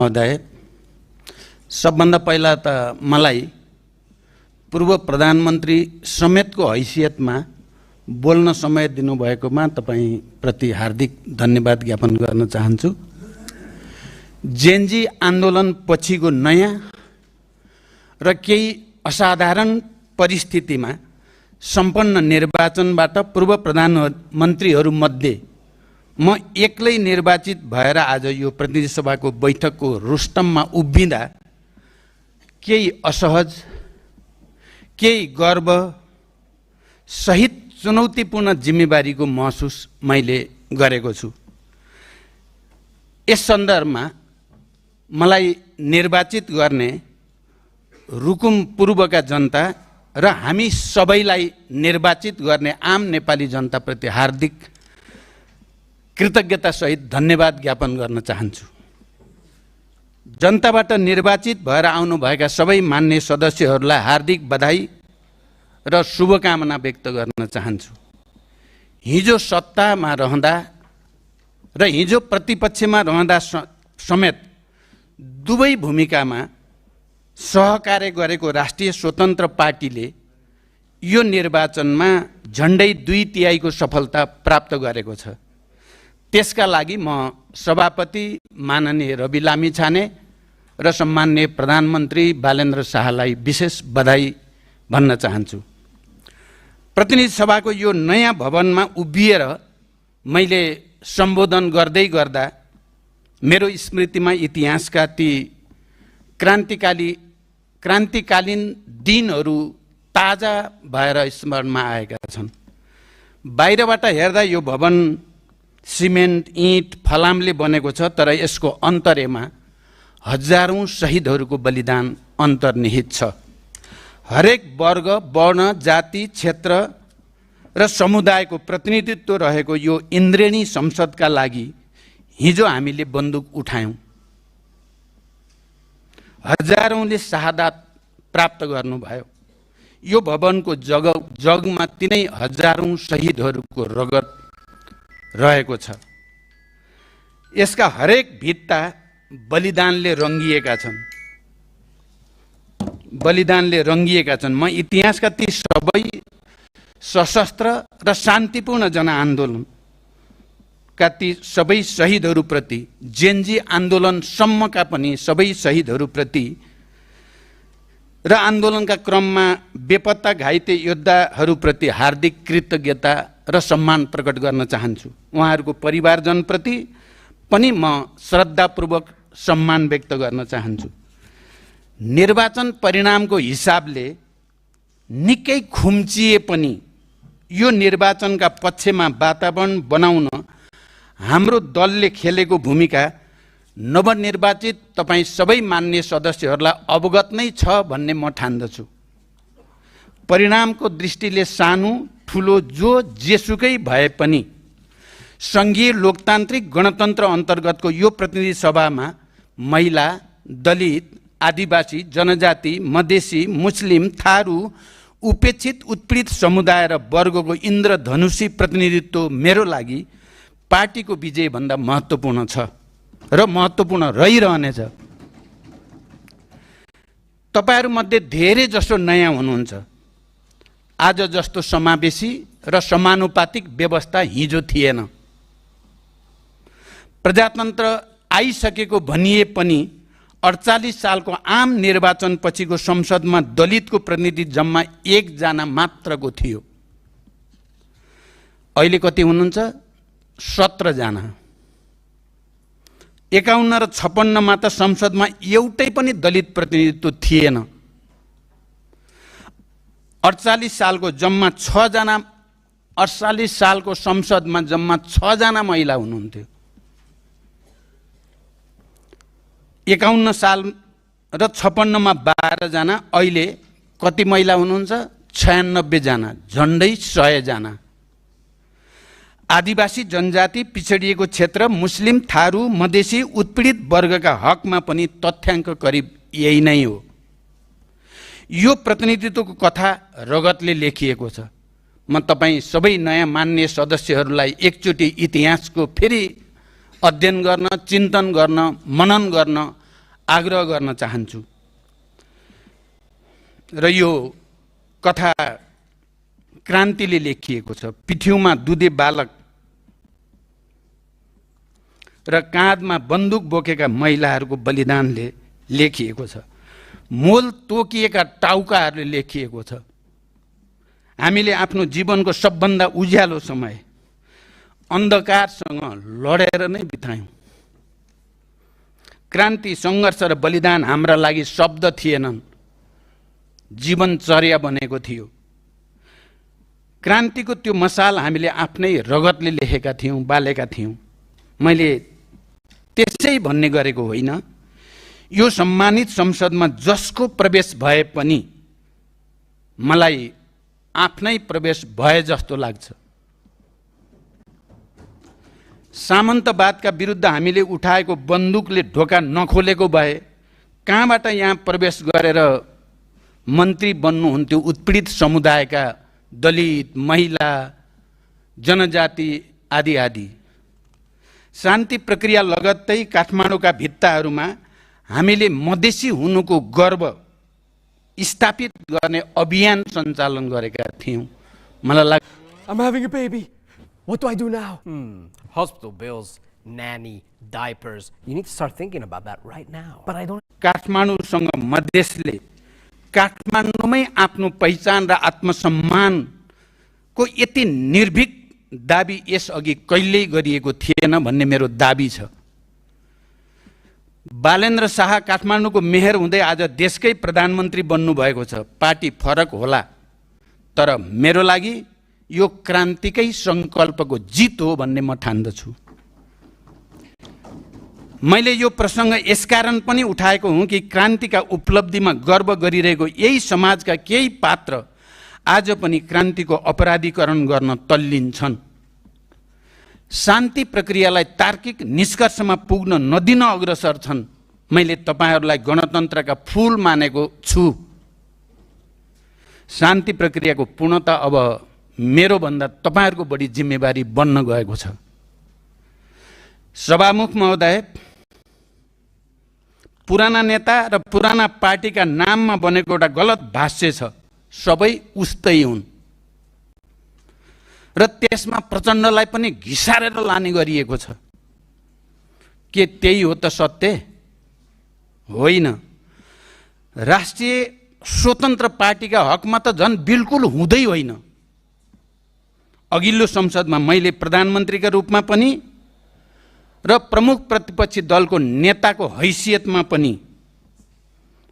महोदय, सबभन्दा पहिला त मलाई पूर्व प्रधानमन्त्री समेतको हैसियतमा बोल्न समय दिनुभएकोमा तपाईप्रति हार्दिक धन्यवाद ज्ञापन गर्न चाहन्छु। जेनजी आन्दोलन पछिको नयाँ र केही असाधारण परिस्थितिमा सम्पन्न निर्वाचनबाट पूर्व प्रधानमन्त्रीहरूमध्ये म एक्लै निर्वाचित भएर आज यो प्रतिनिधि सभाको बैठकको रुस्टममा उभिँदा केही असहज, केही गर्व सहित चुनौतीपूर्ण जिम्मेवारीको महसुस मैले गरेको छु। यस सन्दर्भमा मलाई निर्वाचित गर्ने रुकुम पूर्वका जनता र हामी सबैलाई निर्वाचित गर्ने आम नेपाली जनताप्रति हार्दिक कृतज्ञता सहित धन्यवाद ज्ञापन गर्न चाहन्छु। जनताबाट निर्वाचित भएर आउनुभएका सबै मान्य सदस्यहरूलाई हार्दिक बधाई र शुभकामना व्यक्त गर्न चाहन्छु। हिजो सत्तामा रहँदा र हिजो प्रतिपक्षमा रहँदा समेत दुवै भूमिकामा सहकार्य गरेको राष्ट्रिय स्वतन्त्र पार्टीले यो निर्वाचनमा झन्डै 2/3 सफलता प्राप्त गरेको छ। त्यसका लागि म सभापति माननीय रवि लामिछाने र सम्माननीय प्रधानमन्त्री बालेन्द्र शाहलाई विशेष बधाई भन्न चाहन्छु। प्रतिनिधि सभाको यो नयाँ भवनमा उभिएर मैले सम्बोधन गर्दै गर्दा मेरो स्मृतिमा इतिहासका ती क्रान्तिकालीन दिनहरू ताजा भएर स्मरणमा आएका छन्। बाहिरबाट हेर्दा यो भवन सिमेन्ट, इँट, फलामले बनेको छ, तर यसको अन्तर्यमा हजारौं शहीदहरूको बलिदान अन्तर्निहित छ। हरेक वर्ग, वर्ण, जाति, क्षेत्र र समुदायको प्रतिनिधित्व रहेको यो इन्द्रेणी संसदका लागि हिजो हामीले बन्दुक उठायौं। हजारौंले शहादत प्राप्त गर्नुभयो। यो भवनको जगमा तिनै हजारौं शहीदहरूको रगत रहेको छ। यसका हरेक भित्ता बलिदानले रङ्गिएका छन्। म इतिहासका ती सबै सशस्त्र र शान्तिपूर्ण जनआन्दोलनका ती सबै शहीदहरूप्रति, जेनजी आन्दोलनसम्मका पनि सबै शहीदहरूप्रति र आन्दोलनका क्रममा बेपत्ता घाइते योद्धाहरूप्रति हार्दिक कृतज्ञता र सम्मान प्रकट गर्न चाहन्छु। उहाँहरूको परिवारजनप्रति पनि म श्रद्धापूर्वक सम्मान व्यक्त गर्न चाहन्छु। निर्वाचन परिणामको हिसाबले निकै खुम्चिए पनि यो निर्वाचनका पक्षमा वातावरण बनाउन हाम्रो दलले खेलेको भूमिका नवनिर्वाचित तपाईँ सबै मान्य सदस्यहरूलाई अवगत नै छ भन्ने म ठान्दछु। परिणामको दृष्टिले सानो ठुलो जेसुकै भए पनि सङ्घीय लोकतान्त्रिक गणतन्त्र अन्तर्गतको यो प्रतिनिधि सभामा महिला, दलित, आदिवासी, जनजाति, मधेसी, मुस्लिम, थारू, उपेक्षित, उत्पीडित समुदाय र वर्गको इन्द्रधनुषी प्रतिनिधित्व मेरो लागि पार्टीको विजयभन्दा महत्त्वपूर्ण छ र महत्त्वपूर्ण रहिरहनेछ। तपाईहरूमध्ये धेरै जसो नयाँ हुनुहुन्छ। आज जस्तो समावेशी र समानुपातिक व्यवस्था हिजो थिएन। प्रजातन्त्र आइसकेको भनिए पनि 48 सालको आम निर्वाचन पछिको संसदमा दलितको प्रतिनिधि जम्मा 1 जना मात्रको थियो। अहिले कति हुनुहुन्छ? 17 जना। 51 र 56 मा त संसदमा एउटै पनि दलित प्रतिनिधित्व थिएन। 48 सालको जम्मा 6 जना, 48 सालको संसदमा जम्मा 6 जना महिला हुनुहुन्थ्यो। 51 साल र 56 मा 12 जना। अहिले कति महिला हुनुहुन्छ? 96 जना, झन्डै 100 जना। आदिवासी, जनजाति, पिछडिएको क्षेत्र, मुस्लिम, थारू, मधेसी, उत्पीडित वर्गका हकमा पनि तथ्याङ्क करिब यही नै हो। यो प्रतिनिधित्वको कथा रगतले लेखिएको छ। म तपाईँ सबै नयाँ मान्य सदस्यहरूलाई एकचोटि इतिहासको फेरि अध्ययन गर्न, चिन्तन गर्न, मनन गर्न आग्रह गर्न चाहन्छु। र यो कथा क्रान्तिले लेखिएको छ। पिठ्युमा दुधे बालक र काँधमा बन्दुक बोकेका महिलाहरूको बलिदानले लेखिएको छ। मोल तोकिएका टाउकाहरूले लेखिएको छ। हामीले आफ्नो जीवनको सबभन्दा उज्यालो समय अन्धकारसँग लडेर नै बितायौँ। क्रान्ति, सङ्घर्ष र बलिदान हाम्रा लागि शब्द थिएनन्, जीवनचर्या बनेको थियो। क्रान्तिको त्यो मसाल हामीले आफ्नै रगतले लेखेका थियौँ, बालेका थियौँ। मैले त्यसै भन्ने गरेको होइन। यो सम्मानित संसदमा जसको प्रवेश भए पनि मलाई आफ्नै प्रवेश भए जस्तो लाग्छ। सामन्तवादका विरुद्ध हामीले उठाएको बन्दुकले ढोका नखोलेको भए कहाँबाट यहाँ प्रवेश गरेर मन्त्री बन्नुहुन्थ्यो उत्पीडित समुदायका दलित, महिला, जनजाति आदि आदि। शान्ति प्रक्रिया लगत्तै काठमाडौँका भित्ताहरूमा हामीले मधेसी हुनुको गर्व स्थापित गर्ने अभियान सञ्चालन गरेका थियौँ। मलाई लाग्छ I'm having a baby. What do I do now? Hospital bills, nanny, diapers. You need to start thinking about that right now. But I don't. काठमाडौँसँग मधेसले काठमाडौँमै आफ्नो पहिचान र आत्मसम्मानको यति निर्भीक दाबी यसअघि कहिल्यै गरिएको थिएन भन्ने मेरो दाबी छ। बालेन्द्र शाह काठमाडौँको मेयर हुँदै आज देशकै प्रधानमन्त्री बन्नुभएको छ। पार्टी फरक होला, तर मेरो लागि यो क्रान्तिकै सङ्कल्पको जित हो भन्ने म ठान्दछु। मैले यो प्रसङ्ग यसकारण पनि उठाएको हुँ कि क्रान्तिका उपलब्धिमा गर्व गरिरहेको यही समाजका केही पात्र आज पनि क्रान्तिको अपराधीकरण गर्न तल्लीन छन्। शान्ति प्रक्रियालाई तार्किक निष्कर्षमा पुग्न नदिन अग्रसर छन्। मैले तपाईहरूलाई गणतन्त्रका फूल मानेको छु। शान्ति प्रक्रियाको पूर्णता अब मेरो भन्दा तपाईहरूको बढी जिम्मेवारी बन्न गएको छ। सभामुख महोदय, पुराना नेता र पुराना पार्टीका नाममा बनेको एउटा गलत भाष्य छ। सबै उस्तै हुन् र त्यसमा प्रचण्डलाई पनि घिसारेर लाने गरिएको छ। के त्यही हो त सत्य? होइन। राष्ट्रिय स्वतन्त्र पार्टीका हकमा त झन् बिल्कुल हुँदै होइन। अघिल्लो संसदमा मैले प्रधानमन्त्रीका रूपमा पनि र प्रमुख प्रतिपक्षी दलको नेताको हैसियतमा पनि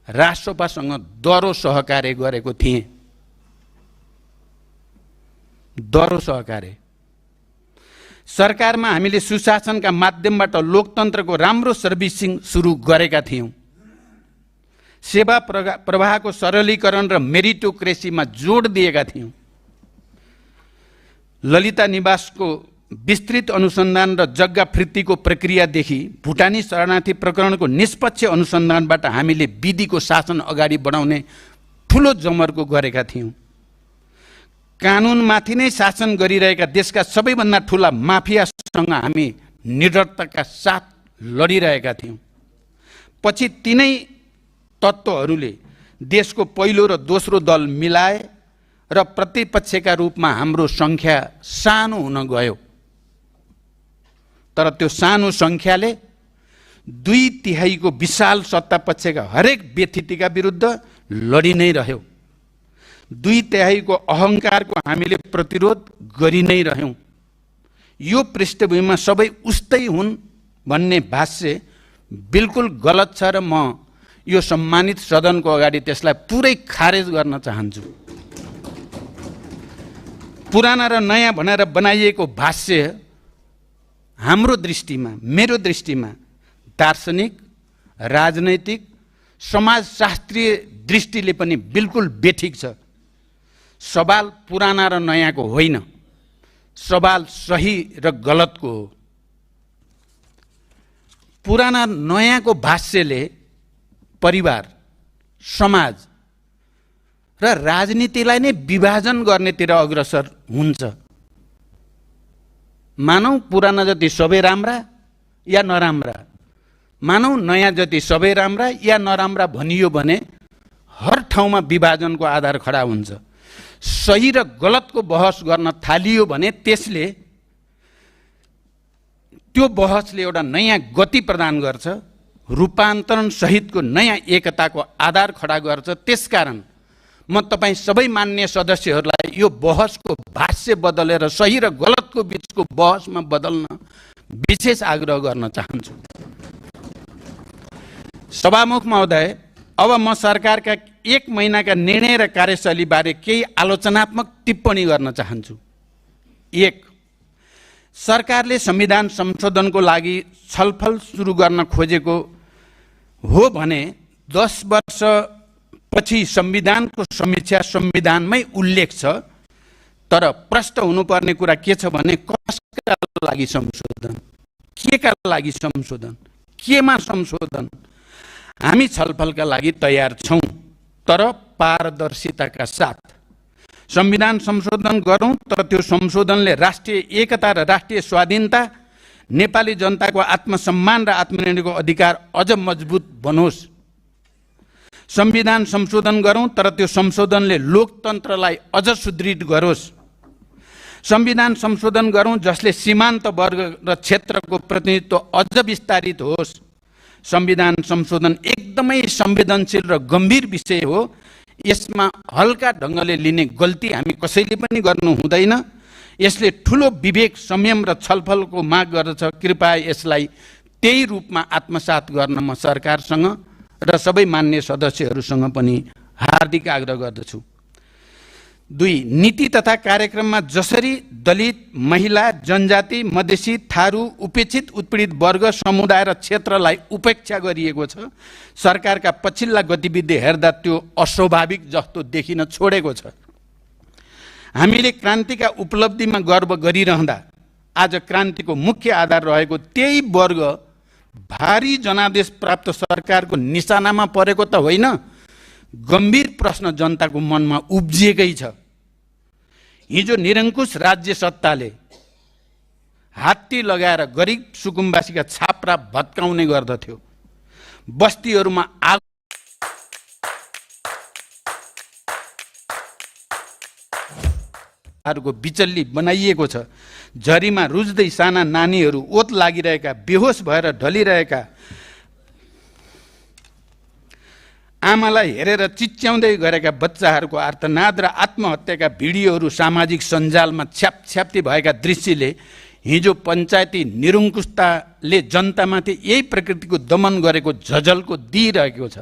राष्ट्रपासँग दह्रो सहकार्य गरेको थिएँ। दह्रो सहकार्य। सरकारमा हामीले सुशासनका माध्यमबाट लोकतन्त्रको राम्रो सर्भिसिङ सुरु गरेका थियौँ। सेवा प्रवाहको सरलीकरण र मेरिटोक्रेसीमा जोड दिएका थियौँ। ललिता निवासको विस्तृत अनुसन्धान र जग्गा फिर्तीको प्रक्रियादेखि भुटानी शरणार्थी प्रकरणको निष्पक्ष अनुसन्धानबाट हामीले विधिको शासन अगाडि बढाउने ठुलो जमर्को गरेका थियौँ। कानुनमाथि नै शासन गरिरहेका देशका सबैभन्दा ठुला माफियासँग हामी निडरताका साथ लडिरहेका थियौँ। पछि तिनै तत्त्वहरूले देशको पहिलो र दोस्रो दल मिलाए र प्रतिपक्षका रूपमा हाम्रो सङ्ख्या सानो हुन गयो। तर त्यो सानो सङ्ख्याले 2/3 विशाल सत्तापक्षका हरेक व्यथितिका विरुद्ध लडी नै रह्यो। 2/3 अहङ्कारको हामीले प्रतिरोध गरि नै रह्यौँ। यो पृष्ठभूमिमा सबै उस्तै हुन् भन्ने भाष्य बिल्कुल गलत छ र म यो सम्मानित सदनको अगाडि त्यसलाई पुरै खारेज गर्न चाहन्छु। पुराना र नयाँ भनेर बनाइएको भाष्य हाम्रो दृष्टिमा, मेरो दृष्टिमा दार्शनिक, राजनैतिक, समाजशास्त्रीय दृष्टिले पनि बिल्कुल बेठिक छ। सवाल पुराना र नयाँको होइन, सवाल सही र गलतको हो। पुराना नयाँको भाष्यले परिवार, समाज र राजनीतिलाई नै विभाजन गर्नेतिर अग्रसर हुन्छ। मानौ पुराना जति सबै राम्रा या नराम्रा, मानौ नयाँ जति सबै राम्रा या नराम्रा भनियो भने हर ठाउँमा विभाजनको आधार खडा हुन्छ। सही र गलतको बहस गर्न थालियो भने त्यसले त्यो बहसले एउटा नयाँ गति प्रदान गर्छ, रूपान्तरण सहितको नयाँ एकताको आधार खडा गर्छ। त्यसकारण म तपाईँ सबै मान्य सदस्यहरूलाई यो बहसको भाष्य बदलेर सही र गलतको बीचको बहसमा बदल्न विशेष आग्रह गर्न चाहन्छु। सभामुख महोदय, अब म सरकारका 1 महिनाका निर्णय र कार्यशैलीबारे केही आलोचनात्मक टिप्पणी गर्न चाहन्छु। 1, सरकारले संविधान संशोधनको लागि छलफल सुरु गर्न खोजेको हो भने 10 वर्षपछि संविधानको समीक्षा संविधानमै उल्लेख छ। तर प्रश्न हुनुपर्ने कुरा के छ भने कसका लागि संशोधन, केका लागि संशोधन, केमा संशोधन? हामी छलफलका लागि तयार छौं, तर पारदर्शिताका साथ। संविधान संशोधन गरौं, तर त्यो संशोधनले राष्ट्रिय एकता र राष्ट्रिय स्वाधीनता, नेपाली जनताको आत्मसम्मान र आत्मनिर्णयको अधिकार अझ मजबुत बनोस्। संविधान संशोधन गरौं, तर त्यो संशोधनले लोकतन्त्रलाई अझ सुदृढ गरोस्। संविधान संशोधन गरौं जसले सीमान्त वर्ग र क्षेत्रको प्रतिनिधित्व अझ विस्तारित होस्। संविधान संशोधन एकदमै संवेदनशील र गम्भीर विषय हो। यसमा हल्का ढङ्गले लिने गल्ती हामी कसैले पनि गर्नु हुँदैन। यसले ठूलो विवेक, संयम र छलफलको माग गर्दछ। कृपया यसलाई त्यही रूपमा आत्मसात गर्न म सरकारसँग र सबै मान्य सदस्यहरूसँग पनि हार्दिक आग्रह गर्दछु। 2, नीति तथा कार्यक्रममा जसरी दलित, महिला, जनजाति, मधेसी, थारू, उपेक्षित उत्पीडित वर्ग, समुदाय र क्षेत्रलाई उपेक्षा गरिएको छ, सरकारका पछिल्ला गतिविधि हेर्दा त्यो अस्वाभाविक जस्तो देखिन छोडेको छ। हामीले क्रान्तिका उपलब्धिमा गर्व गरिरहँदा आज क्रान्तिको मुख्य आधार रहेको त्यही वर्ग भारी जनादेश प्राप्त सरकारको निशानामा परेको त होइन। गम्भीर प्रश्न जनताको मनमा उब्जिएकै छ। हिजो निरङ्कुश राज्य सत्ताले हात्ती लगाएर गरिब सुकुम्बासीका छाप्रा भत्काउने गर्दथ्यो। बस्तीहरूमा आगोको बिचल्ली बनाइएको छ। झरीमा रुज्दै साना नानीहरू, ओत लागिरहेका, बेहोस भएर ढलिरहेका आमालाई हेरेर चिच्याउँदै गरेका बच्चाहरूको आर्तनाद र आत्महत्याका भिडियोहरू सामाजिक सञ्जालमा छ्यापछ्याप्ती भएका दृश्यले हिजो पञ्चायती निरङ्कुशताले जनतामाथि यही प्रकृतिको दमन गरेको झझल्को दिइरहेको छ।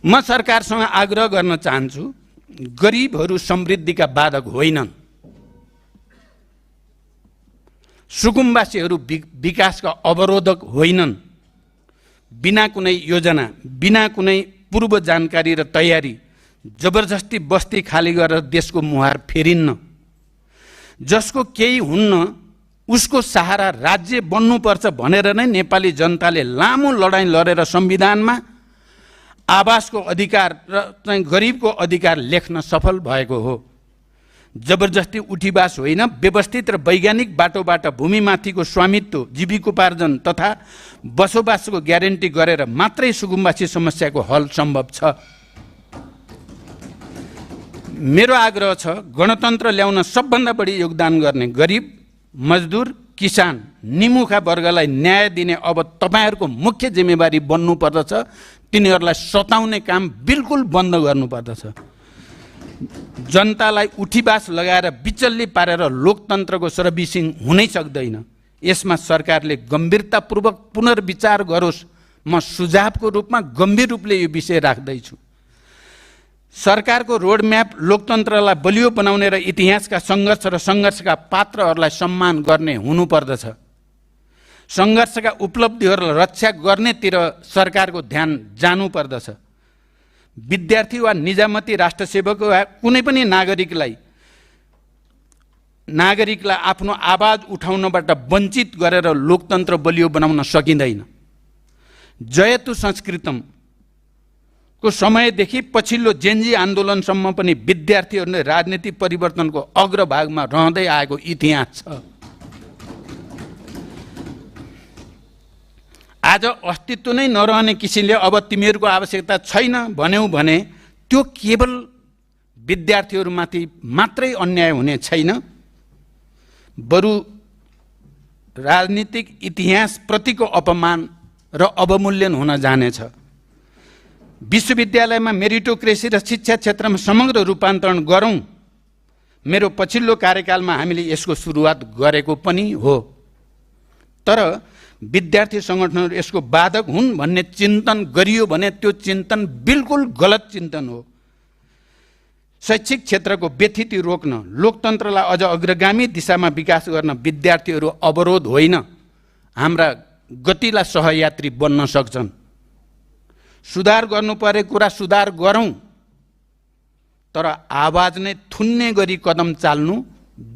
म सरकारसँग आग्रह गर्न चाहन्छु, गरिबहरू समृद्धिका बाधक होइनन्। सुकुम्बासीहरू विकासका अवरोधक होइनन्। बिना कुनै योजना, बिना कुनै पूर्व जानकारी र तयारी जबरजस्ती बस्ती खाली गरेर देशको मुहार फेरिन्न। जसको केही हुन्न उसको सहारा राज्य बन्नुपर्छ भनेर नै नेपाली जनताले लामो लडाईँ लडेर संविधानमा आवासको अधिकार र चाहिँ गरिबको अधिकार लेख्न सफल भएको हो। जबरजस्ती उठीवास होइन, व्यवस्थित र वैज्ञानिक बाटोबाट भूमिमाथिको स्वामित्व, जीविकोपार्जन तथा बसोबासको ग्यारेन्टी गरेर मात्रै सुकुम्बासी समस्याको हल सम्भव छ। मेरो आग्रह छ, गणतन्त्र ल्याउन सबभन्दा बढी योगदान गर्ने गरिब, मजदुर, किसान, निमुखा वर्गलाई न्याय दिने अब तपाईहरूको मुख्य जिम्मेवारी बन्नुपर्दछ। तिनीहरूलाई सताउने काम बिल्कुल बन्द गर्नुपर्दछ। जनतालाई उठीवास लगाएर बिचल्ली पारेर लोकतन्त्रको सर्भिसिङ हुनै सक्दैन। यसमा सरकारले गम्भीरतापूर्वक पुनर्विचार गरोस्। म सुझावको रूपमा गम्भीर रूपले यो विषय राख्दैछु। सरकारको रोडम्याप लोकतन्त्रलाई बलियो बनाउने र इतिहासका सङ्घर्ष र सङ्घर्षका पात्रहरूलाई सम्मान गर्ने हुनुपर्दछ। सङ्घर्षका उपलब्धिहरूलाई रक्षा गर्नेतिर सरकारको ध्यान जानुपर्दछ। विद्यार्थी वा निजामती राष्ट्रसेवक वा कुनै पनि नागरिकलाई आफ्नो आवाज उठाउनबाट वञ्चित गरेर लोकतन्त्र बलियो बनाउन सकिँदैन। जयतु संस्कृतम को समयदेखि पछिल्लो जेनजी आन्दोलनसम्म पनि विद्यार्थीहरूले राजनीतिक परिवर्तनको अग्रभागमा रहँदै आएको इतिहास छ। आज अस्तित्व नै नरहने किसिमले अब तिमीहरूको आवश्यकता छैन भन्यौ भने त्यो केवल विद्यार्थीहरूमाथि मात्रै अन्याय हुने छैन, बरु राजनीतिक इतिहासप्रतिको अपमान र अवमूल्यन हुन जानेछ। विश्वविद्यालयमा मेरिटोक्रेसी र शिक्षा क्षेत्रमा समग्र रूपान्तरण गरौँ। मेरो पछिल्लो कार्यकालमा हामीले यसको सुरुवात गरेको पनि हो, तर विद्यार्थी सङ्गठनहरू यसको बाधक हुन् भन्ने चिन्तन गरियो भने त्यो चिन्तन बिल्कुल गलत चिन्तन हो। शैक्षिक क्षेत्रको व्यथिति रोक्न, लोकतन्त्रलाई अझ अग्रगामी दिशामा विकास गर्न विद्यार्थीहरू अवरोध होइन, हाम्रा गतिलाई सहयात्री बन्न सक्छन्। सुधार गर्नुपर्ने कुरा सुधार गरौँ, तर आवाज नै थुन्ने गरी कदम चाल्नु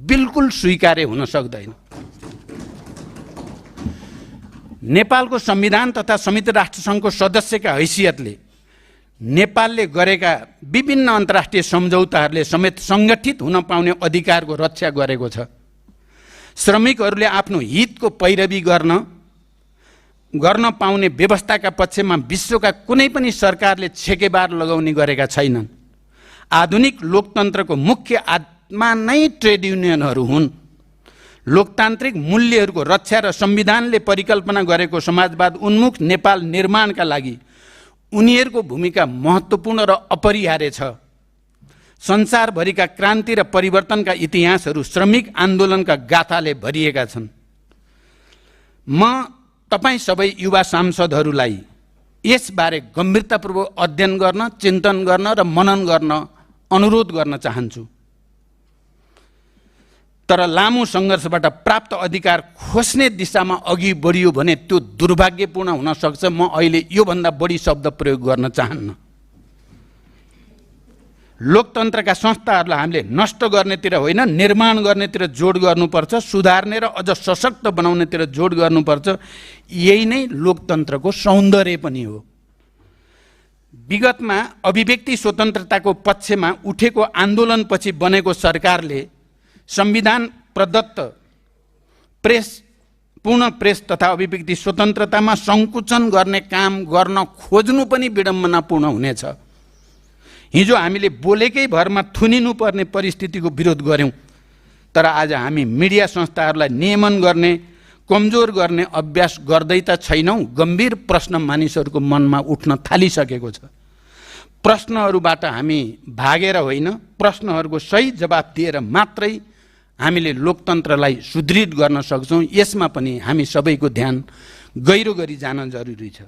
बिल्कुल स्वीकार्य हुन सक्दैन। नेपालको संविधान तथा संयुक्त राष्ट्रसङ्घको सदस्यका हैसियतले नेपालले गरेका विभिन्न अन्तर्राष्ट्रिय सम्झौताहरूले समेत सङ्गठित हुन पाउने अधिकारको रक्षा गरेको छ। श्रमिकहरूले आफ्नो हितको पैरवी गर्न पाउने व्यवस्थाका पक्षमा विश्वका कुनै पनि सरकारले छेकेबार लगाउने गरेका छैनन्। आधुनिक लोकतन्त्रको मुख्य आत्मा नै ट्रेड युनियनहरू हुन्। लोकतान्त्रिक मूल्यहरूको रक्षा र संविधानले परिकल्पना गरेको समाजवाद उन्मुख नेपाल निर्माणका लागि उनीहरूको भूमिका महत्त्वपूर्ण र अपरिहार्य छ। संसारभरिका क्रान्ति र परिवर्तनका इतिहासहरू श्रमिक आन्दोलनका गाथाले भरिएका छन्। म तपाईँ सबै युवा सांसदहरूलाई यसबारे गम्भीरतापूर्वक अध्ययन गर्न, चिन्तन गर्न र मनन गर्न अनुरोध गर्न चाहन्छु। तर लामो सङ्घर्षबाट प्राप्त अधिकार खोज्ने दिशामा अघि बढियो भने त्यो दुर्भाग्यपूर्ण हुन सक्छ। म अहिले योभन्दा बढी शब्द प्रयोग गर्न चाहन्न। लोकतन्त्रका संस्थाहरूलाई हामीले नष्ट गर्नेतिर होइन, निर्माण गर्नेतिर जोड गर्नुपर्छ, सुधार्ने र अझ सशक्त बनाउनेतिर जोड गर्नुपर्छ। यही नै लोकतन्त्रको सौन्दर्य पनि हो। विगतमा अभिव्यक्ति स्वतन्त्रताको पक्षमा उठेको आन्दोलनपछि बनेको सरकारले संविधान प्रदत्त पूर्ण प्रेस तथा अभिव्यक्ति स्वतन्त्रतामा सङ्कुचन गर्ने काम गर्न खोज्नु पनि विडम्बनापूर्ण हुनेछ। हिजो हामीले बोलेकै भरमा थुनिनु पर्ने परिस्थितिको विरोध गर्यौं, तर आज हामी मिडिया संस्थाहरूलाई नियमन गर्ने, कमजोर गर्ने अभ्यास गर्दै त छैनौं। गम्भीर प्रश्न मानिसहरूको मनमा उठ्न थालिसकेको छ। प्रश्नहरूबाट हामी भागेर होइन, प्रश्नहरूको सही जवाफ दिएर मात्रै हामीले लोकतन्त्रलाई सुदृढ गर्न सक्छौं। यसमा पनि हामी सबैको ध्यान गहिरो गरी जान जरुरी छ।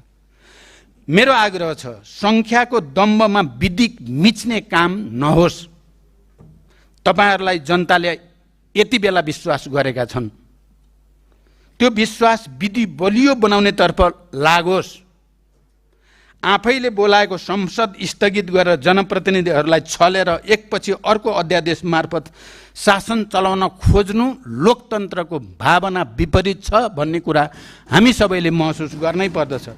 मेरो आग्रह छ, संख्याको दम्बमा विधि मिच्ने काम नहोस्। तपाईहरुलाई जनताले यति बेला विश्वास गरेका छन्, त्यो विश्वास विधि बलियो बनाउने तर्फ लागोस्। आफैले बोलाएको संसद स्थगित गरेर जनप्रतिनिधिहरूलाई छलेर एकपछि अर्को अध्यादेश मार्फत शासन चलाउन खोज्नु लोकतन्त्रको भावना विपरीत छ भन्ने कुरा हामी सबैले महसुस गर्नै पर्दछ।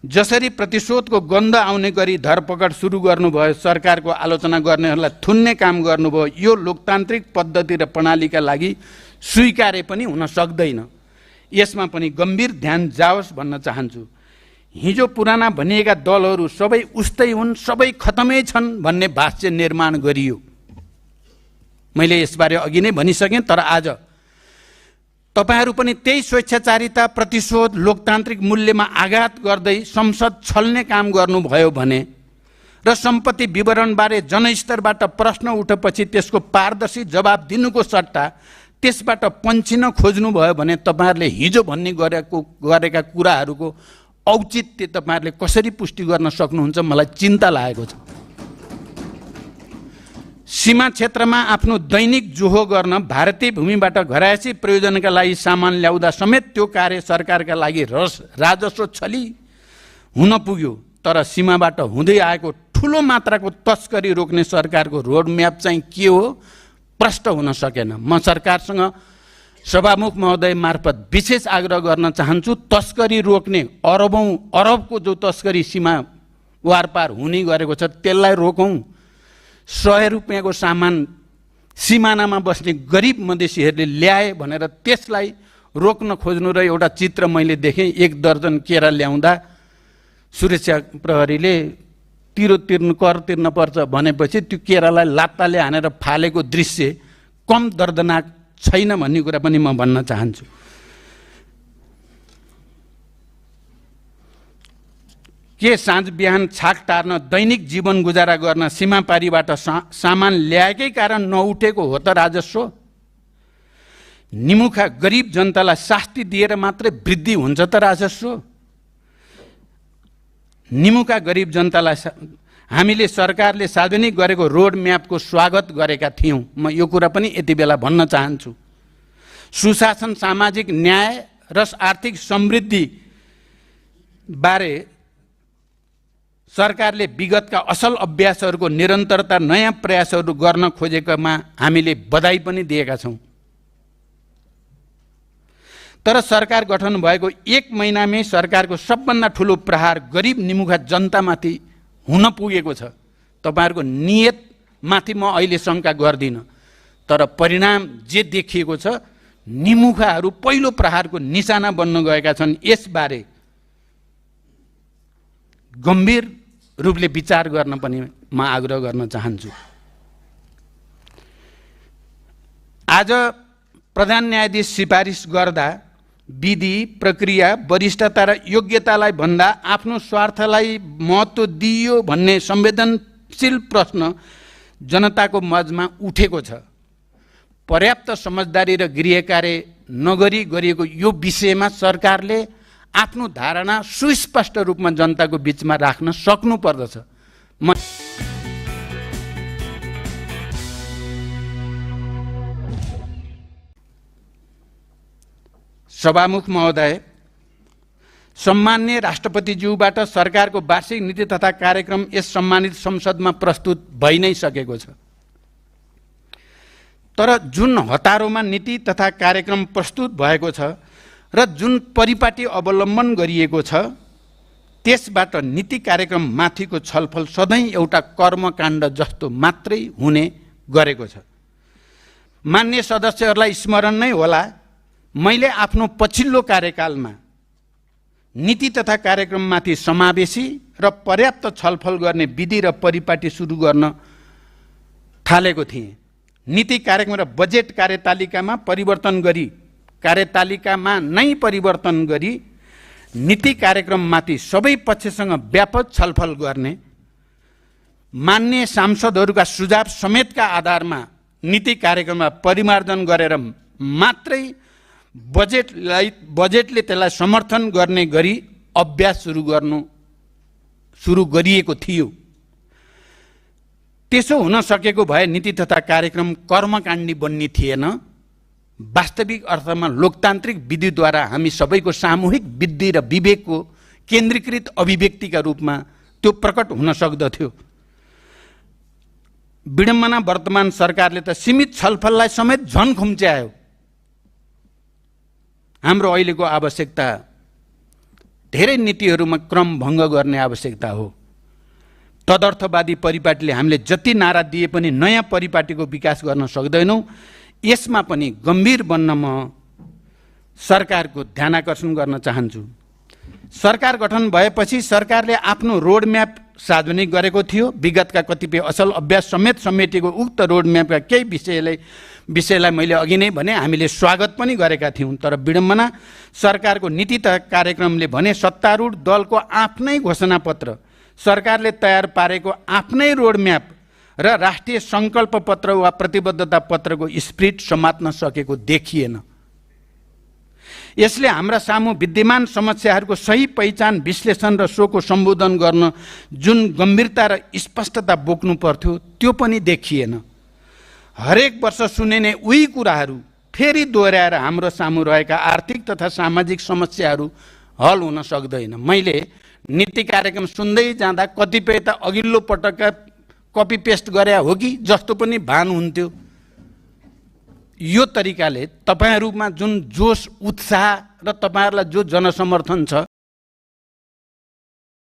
जसरी प्रतिशोधको गन्ध आउने गरी धरपकड सुरु गर्नुभयो, सरकारको आलोचना गर्नेहरूलाई थुन्ने काम गर्नुभयो, यो लोकतान्त्रिक पद्धति र प्रणालीका लागि स्वीकार्य पनि हुन सक्दैन। यसमा पनि गम्भीर ध्यान जाओस् भन्न चाहन्छु। हिजो पुराना भनिएका दलहरू सबै उस्तै हुन्, सबै खतमै छन् भन्ने भाष्य निर्माण गरियो। मैले यसबारे अघि नै भनिसकेँ, तर आज तपाईहरु पनि त्यही स्वेच्छाचारिता, प्रतिशोध, लोकतान्त्रिक मूल्यमा आघात गर्दै संसद छल्ने काम गर्नुभयो भने र सम्पत्ति विवरणबारे जनस्तरबाट प्रश्न उठेपछि त्यसको पारदर्शी जवाब दिनुको सट्टा त्यसबाट पन्छिन खोज्नुभयो भने तपाईहरुले हिजो भन्ने गरेका कुराहरूको औचित्य तपाईहरुले कसरी पुष्टि गर्न सक्नुहुन्छ, मलाई चिन्ता लागेको छ। सीमा क्षेत्रमा आफ्नो दैनिक जोहो गर्न भारतीय भूमिबाट घरायसी प्रयोजनका लागि सामान ल्याउँदा समेत त्यो कार्य सरकारका लागि राजस्व छली हुन पुग्यो। तर सीमाबाट हुँदै आएको ठूलो मात्राको तस्करी रोक्ने सरकारको रोडम्याप चाहिँ के हो, प्रष्ट हुन सकेन। म सरकारसँग सभामुख महोदय मार्फत विशेष आग्रह गर्न चाहन्छु, तस्करी रोक्ने अरबको जो तस्करी सीमा वारपार हुने गरेको छ त्यसलाई रोकौं। 100 रुपैयाँको सामान सिमानामा बस्ने गरिब मधेसीहरूले ल्याए भनेर त्यसलाई रोक्न खोज्नु र एउटा चित्र मैले देखेँ, 1 दर्जन केरा ल्याउँदा सुरक्षा प्रहरीले कर तिर्न पर्छ भनेपछि त्यो केरालाई लात्ताले हानेर फालेको दृश्य कम दर्दनाक छैन भन्ने कुरा पनि म भन्न चाहन्छु। के साँझ बिहान छाक टार्न, दैनिक जीवन गुजारा गर्न सीमापारीबाट सामान ल्याएकै कारण नउठेको हो त राजस्व? निमुखा गरिब जनतालाई शास्ति दिएर मात्रै वृद्धि हुन्छ त राजस्व? निमुखा गरिब जनतालाई हामीले सरकारले सार्वजनिक गरेको रोड म्यापको स्वागत गरेका थियौँ। म यो कुरा पनि यति बेला भन्न चाहन्छु। सुशासन, सामाजिक न्याय र आर्थिक समृद्धि बारे सरकारले विगतका असल अभ्यासहरूको निरन्तरता, नयाँ प्रयासहरू गर्न खोजेकोमा हामीले बधाई पनि दिएका छौँ। तर सरकार गठन भएको 1 महिनामै सरकारको सबभन्दा ठुलो प्रहार गरिब निमुखा जनतामाथि हुन पुगेको छ। तपाईहरुको नियतमाथि म अहिले शंका गर्दिन, तर परिणाम जे देखिएको छ, निमुखाहरू पहिलो प्रहारको निशाना बन्न गएका छन्। यसबारे गम्भीर रूपले विचार गर्न पनि म आग्रह गर्न चाहन्छु। आज प्रधान न्यायाधीश सिफारिस गर्दा विधि, प्रक्रिया, वरिष्ठता र योग्यतालाई भन्दा आफ्नो स्वार्थलाई महत्त्व दिइयो भन्ने संवेदनशील प्रश्न जनताको माझमा उठेको छ। पर्याप्त समझदारी र गृह कार्य नगरी गरिएको यो विषयमा सरकारले आफ्नो धारणा सुस्पष्ट रूपमा जनताको बीचमा राख्न सक्नु पर्दछ। सभामुख महोदय, सम्माननीय राष्ट्रपतिज्यूबाट सरकारको वार्षिक नीति तथा कार्यक्रम यस सम्मानित संसदमा प्रस्तुत भइ नै सकेको छ। तर जुन हतारोमा नीति तथा कार्यक्रम प्रस्तुत भएको छ र जुन परिपाटी अवलम्बन गरिएको छ, त्यसबाट नीति कार्यक्रम माथिको छलफल सधैँ एउटा कर्मकाण्ड जस्तो मात्रै हुने गरेको छ। मान्य सदस्यहरूलाई स्मरण नै होला, मैले आफ्नो पछिल्लो कार्यकालमा नीति तथा कार्यक्रममाथि समावेशी र पर्याप्त छलफल गर्ने विधि र परिपाटी सुरु गर्न थालेको थिएँ। नीति कार्यक्रम र बजेट कार्यतालिकामा नै परिवर्तन गरी नीति कार्यक्रममाथि सबै पक्षसँग व्यापक छलफल गर्ने, मान्य सांसदहरूका सुझाव समेतका आधारमा नीति कार्यक्रममा परिमार्जन गरेर मात्रै बजेटले त्यसलाई समर्थन गर्ने गरी अभ्यास सुरु गरिएको थियो। त्यसो हुन सकेको भए नीति तथा कार्यक्रम कर्मकाण्डी बन्ने थिएन। वास्तविक अर्थमा लोकतान्त्रिक विधिद्वारा हामी सबैको सामूहिक बुद्धि र विवेकको केन्द्रीकृत अभिव्यक्तिका रूपमा त्यो प्रकट हुन सक्दथ्यो। विडम्बना वर्तमान सरकारले त सीमित छलफललाई समेत झन खुम्च्यायो। हाम्रो अहिलेको आवश्यकता धेरै नीतिहरूमा क्रम भङ्ग गर्ने आवश्यकता हो। तदर्थवादी परिपाटीले हामीले जति नारा दिए पनि नयाँ परिपाटीको विकास गर्न सक्दैनौँ। यसमा पनि गम्भीर बन्न म सरकारको ध्यानाकर्षण गर्न चाहन्छु। सरकार गठन भएपछि सरकारले आफ्नो रोडम्याप सार्वजनिक गरेको थियो। विगतका कतिपय असल अभ्यास समेत समेटेको उक्त रोडम्यापका केही विषयलाई मैले अघि नै भने हामीले स्वागत पनि गरेका थियौँ। तर विडम्बना सरकारको नीति तथा कार्यक्रमले भने सत्तारूढ दलको आफ्नै घोषणापत्र, सरकारले तयार पारेको आफ्नै रोडम्याप र राष्ट्रिय सङ्कल्प पत्र वा प्रतिबद्धता पत्रको स्पिरिट समात्न सकेको देखिएन। यसले हाम्रा सामु विद्यमान समस्याहरूको सही पहिचान, विश्लेषण र सोको सम्बोधन गर्न जुन गम्भीरता र स्पष्टता बोक्नु पर्थ्यो त्यो पनि देखिएन। हरेक वर्ष सुनिने उही कुराहरू फेरि दोहोऱ्याएर हाम्रो सामु रहेका आर्थिक तथा सामाजिक समस्याहरू हल हुन सक्दैन। मैले नीति कार्यक्रम सुन्दै जाँदा कतिपय त अघिल्लो पटकका कपी पेस्ट गरे हो कि जस्तो पनि भान हुन्थ्यो। यो तरिकाले तपाईहरुमा जुन जोश, उत्साह र तपाईहरुलाई जो जनसमर्थन छ